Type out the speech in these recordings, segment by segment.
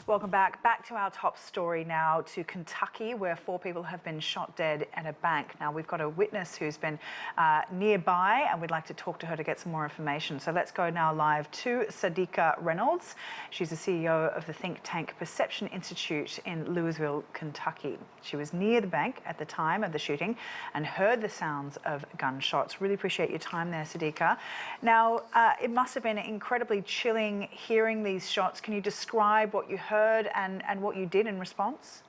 Welcome back to our top story now, to Kentucky, where 4 people have been shot dead at a bank. Now, we've got a witness who's been nearby, and we'd like to talk to her to get some more information. So let's go now live to Sadiqa Reynolds. She's the CEO of the think tank Perception Institute in Louisville, Kentucky. She was near the bank at the time of the shooting and heard the sounds of gunshots. Really appreciate your time there, Sadiqa. Now, it must have been incredibly chilling hearing these shots. Can you describe what you heard and what you did in response?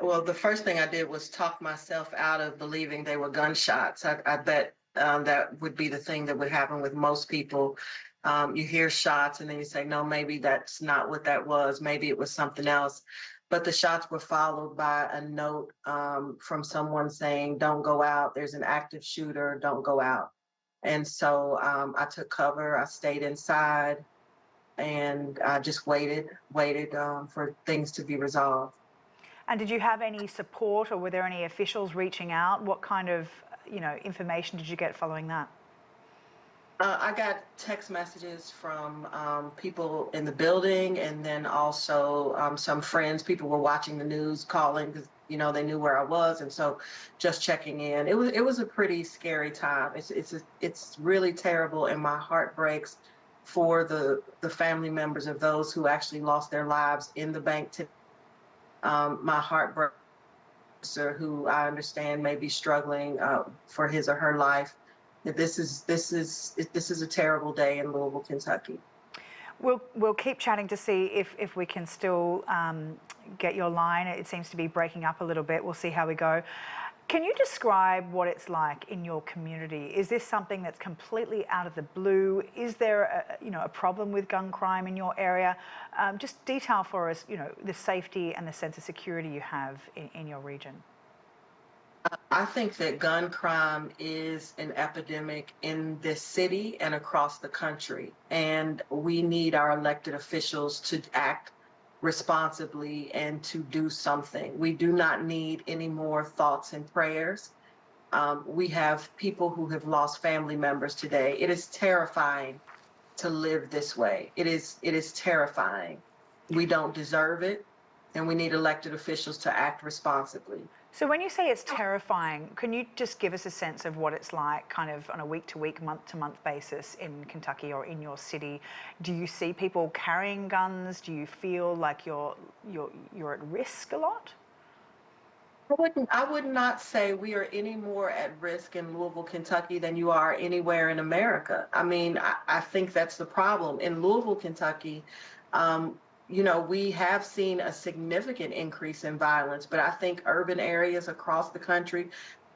Well, the first thing I did was talk myself out of believing they were gunshots. I bet that would be the thing that would happen with most people. You hear shots and then you say, no, maybe that's not what that was. Maybe it was something else. But the shots were followed by a note from someone saying, don't go out. There's an active shooter. Don't go out. And so I took cover. I stayed inside. And I just waited for things to be resolved. And did you have any support, or were there any officials reaching out? What kind of, information did you get following that? I got text messages from people in the building, and then also some friends. People were watching the news, calling because they knew where I was, and so just checking in. It was a pretty scary time. It's really terrible, and my heart breaks for the family members of those who actually lost their lives in the bank. My heart breaks, who I understand may be struggling for his or her life. This is a terrible day in Louisville, Kentucky. We'll keep chatting to see if we can still get your line. It seems to be breaking up a little bit. We'll see how we go. Can you describe what it's like in your community? Is this something that's completely out of the blue? Is there a problem with gun crime in your area? Just detail for us, the safety and the sense of security you have in your region. I think that gun crime is an epidemic in this city and across the country, and we need our elected officials to act responsibly and to do something. We do not need any more thoughts and prayers. We have people who have lost family members today. It is terrifying to live this way. It is terrifying. We don't deserve it, and we need elected officials to act responsibly. So when you say it's terrifying, can you just give us a sense of what it's like kind of on a week-to-week, month-to-month basis in Kentucky or in your city? Do you see people carrying guns? Do you feel like you're at risk a lot? I would not say we are any more at risk in Louisville, Kentucky than you are anywhere in America. I mean, I think that's the problem. In Louisville, Kentucky, we have seen a significant increase in violence, but I think urban areas across the country,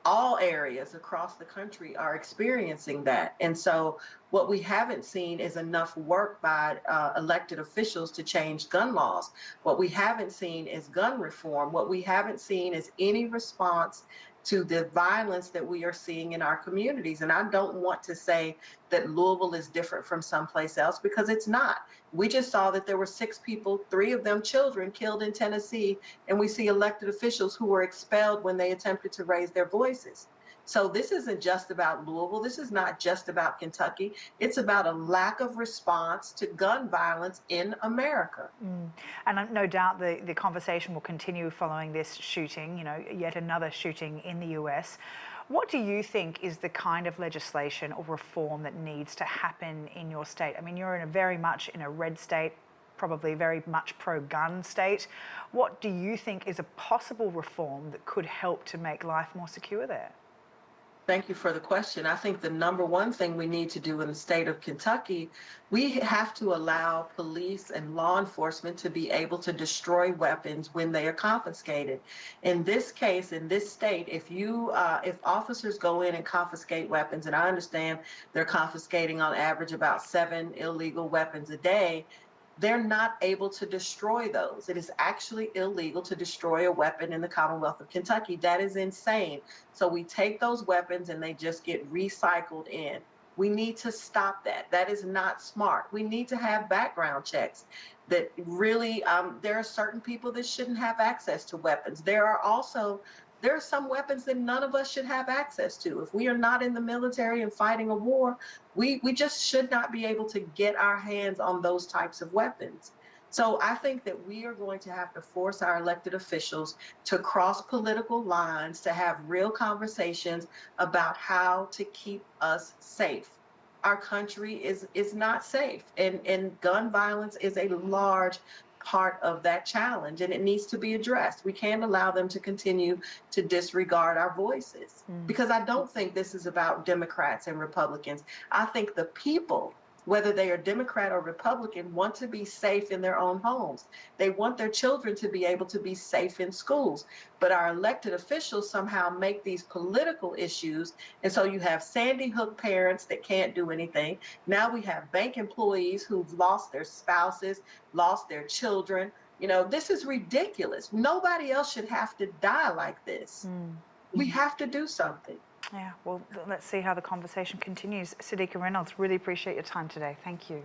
all areas across the country are experiencing that. And so what we haven't seen is enough work by elected officials to change gun laws. What we haven't seen is gun reform. What we haven't seen is any response to the violence that we are seeing in our communities. And I don't want to say that Louisville is different from someplace else, because it's not. We just saw that there were 6 people, 3 of them children, killed in Tennessee, and we see elected officials who were expelled when they attempted to raise their voices. So this isn't just about Louisville. This is not just about Kentucky. It's about a lack of response to gun violence in America. And no doubt the conversation will continue following this shooting, yet another shooting in the US. What do you think is the kind of legislation or reform that needs to happen in your state? I mean, you're very much in a red state, probably very much pro-gun state. What do you think is a possible reform that could help to make life more secure there? Thank you for the question. I think the number one thing we need to do in the state of Kentucky, we have to allow police and law enforcement to be able to destroy weapons when they are confiscated. In this case, in this state, if officers go in and confiscate weapons, and I understand they're confiscating on average about 7 illegal weapons a day, they're not able to destroy those. It is actually illegal to destroy a weapon in the Commonwealth of Kentucky. That is insane. So we take those weapons and they just get recycled in. We need to stop that. That is not smart. We need to have background checks that really, there are certain people that shouldn't have access to weapons. There are some weapons that none of us should have access to. If we are not in the military and fighting a war, we just should not be able to get our hands on those types of weapons. So I think that we are going to have to force our elected officials to cross political lines, to have real conversations about how to keep us safe. Our country is not safe, and gun violence is a large part of that challenge, and it needs to be addressed. We can't allow them to continue to disregard our voices, because I don't think this is about Democrats and Republicans. I think the people, whether they are Democrat or Republican, want to be safe in their own homes. They want their children to be able to be safe in schools. But our elected officials somehow make these political issues. And so you have Sandy Hook parents that can't do anything. Now we have bank employees who've lost their spouses, lost their children. You know, this is ridiculous. Nobody else should have to die like this. We have to do something. Yeah, well, let's see how the conversation continues. Sadiqa Reynolds, really appreciate your time today. Thank you.